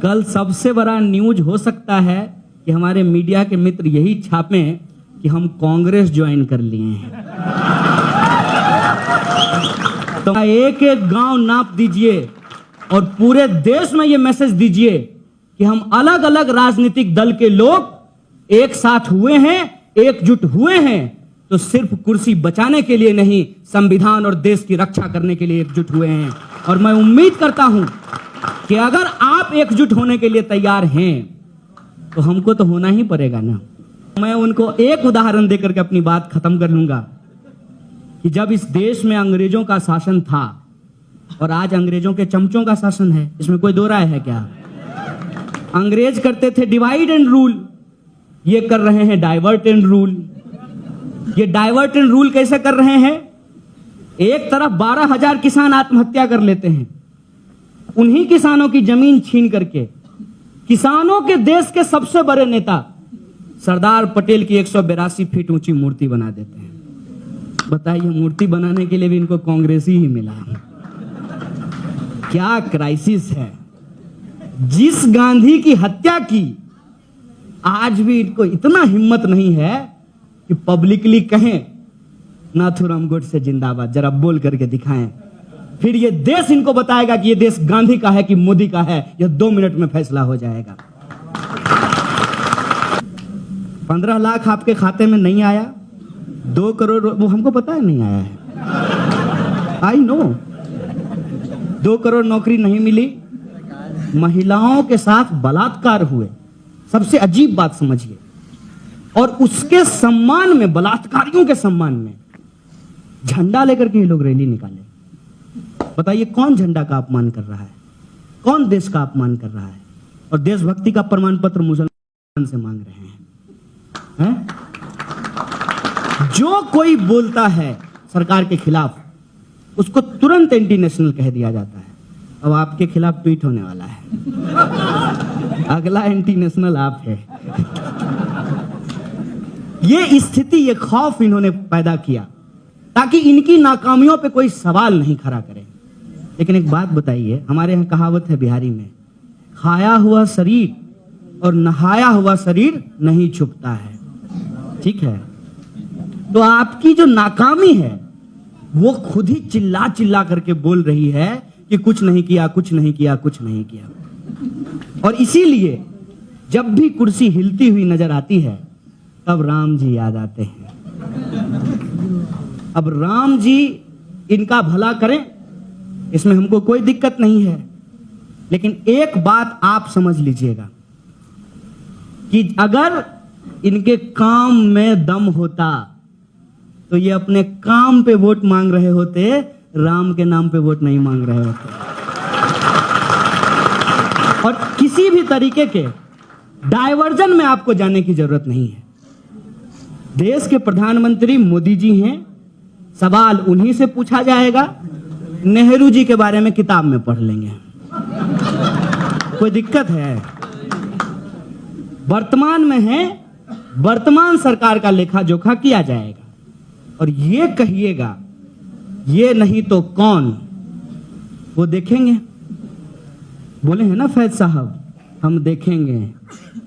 कल सबसे बड़ा न्यूज हो सकता है कि हमारे मीडिया के मित्र यही छापें कि हम कांग्रेस ज्वाइन कर लिए हैं। तो एक एक गांव नाप दीजिए और पूरे देश में यह मैसेज दीजिए कि हम अलग अलग राजनीतिक दल के लोग एक साथ हुए हैं, एकजुट हुए हैं, तो सिर्फ कुर्सी बचाने के लिए नहीं, संविधान और देश की रक्षा करने के लिए एकजुट हुए हैं। और मैं उम्मीद करता हूं कि अगर आप एकजुट होने के लिए तैयार हैं तो हमको तो होना ही पड़ेगा ना। मैं उनको एक उदाहरण देकर के अपनी बात खत्म कर लूंगा कि जब इस देश में अंग्रेजों का शासन था और आज अंग्रेजों के चमचों का शासन है, इसमें कोई दो राय है क्या? अंग्रेज करते थे डिवाइड एंड रूल, ये कर रहे हैं डाइवर्ट एंड रूल। ये डाइवर्ट एंड रूल कैसे कर रहे हैं? एक तरफ 12,000 किसान आत्महत्या कर लेते हैं, उन्हीं किसानों की जमीन छीन करके किसानों के देश के सबसे बड़े नेता सरदार पटेल की 182 फीट ऊंची मूर्ति बना देते हैं। बताइए, मूर्ति बनाने के लिए भी इनको कांग्रेसी ही मिला। क्या क्राइसिस है। जिस गांधी की हत्या की, आज भी इनको इतना हिम्मत नहीं है कि पब्लिकली कहें नाथूराम गोडसे जिंदाबाद, जरा बोल करके दिखाएं। फिर ये देश इनको बताएगा कि ये देश गांधी का है कि मोदी का है, यह 2 मिनट में फैसला हो जाएगा। 15 लाख आपके खाते में नहीं आया, 2 करोड़ वो हमको पता है नहीं आया है, आई नो। 2 करोड़ नौकरी नहीं मिली, महिलाओं के साथ बलात्कार हुए, सबसे अजीब बात समझिए, और उसके सम्मान में, बलात्कारियों के सम्मान में झंडा लेकर के ये लोग रैली निकाले। बताइए, कौन झंडा का अपमान कर रहा है? कौन देश का अपमान कर रहा है? और देशभक्ति का प्रमाण पत्र मुसलमान से मांग रहे हैं? जो कोई बोलता है सरकार के खिलाफ, उसको तुरंत एंटी नेशनल कह दिया जाता है। अब आपके खिलाफ ट्वीट होने वाला है, अगला एंटी नेशनल आप है। ये स्थिति, ये खौफ इन्होंने पैदा किया ताकि इनकी नाकामियों पे कोई सवाल नहीं खड़ा करे। लेकिन एक बात बताइए, हमारे यहाँ कहावत है बिहारी में, खाया हुआ शरीर और नहाया हुआ शरीर नहीं छुपता है। ठीक है, तो आपकी जो नाकामी है वो खुद ही चिल्ला चिल्ला करके बोल रही है कि कुछ नहीं किया, कुछ नहीं किया, कुछ नहीं किया। और इसीलिए जब भी कुर्सी हिलती हुई नजर आती है तब राम जी याद आते हैं। अब राम जी इनका भला करें, इसमें हमको कोई दिक्कत नहीं है। लेकिन एक बात आप समझ लीजिएगा कि अगर इनके काम में दम होता तो ये अपने काम पे वोट मांग रहे होते, राम के नाम पे वोट नहीं मांग रहे होते। और किसी भी तरीके के डायवर्जन में आपको जाने की जरूरत नहीं है। देश के प्रधानमंत्री मोदी जी हैं, सवाल उन्हीं से पूछा जाएगा। नेहरू जी के बारे में किताब में पढ़ लेंगे, कोई दिक्कत है? वर्तमान में है, वर्तमान सरकार का लेखा जोखा किया जाएगा। और ये कहिएगा ये नहीं तो कौन, वो देखेंगे। बोले हैं ना फैज साहब, हम देखेंगे,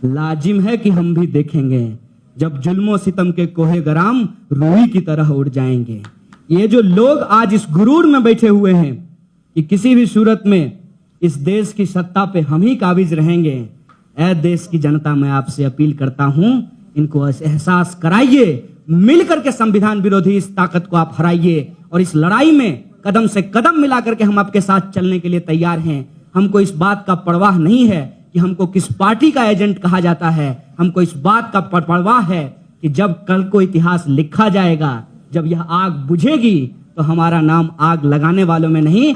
लाजिम है कि हम भी देखेंगे, जब जुल्मों सितम के कोहे गराम रूई की तरह उड़ जाएंगे। ये जो लोग आज इस गुरूर में बैठे हुए हैं कि किसी भी सूरत में इस देश की सत्ता पे हम ही काबिज रहेंगे, ऐ देश की जनता, मैं आपसे अपील करता हूं, इनको एहसास कराइए, मिलकर के संविधान विरोधी इस ताकत को आप हराइए। और इस लड़ाई में कदम से कदम मिलाकर के हम आपके साथ चलने के लिए तैयार हैं। हमको इस बात का परवाह नहीं है कि हमको किस पार्टी का एजेंट कहा जाता है, हमको इस बात का परवाह है कि जब कल को इतिहास लिखा जाएगा, जब यह आग बुझेगी तो हमारा नाम आग लगाने वालों में नहीं,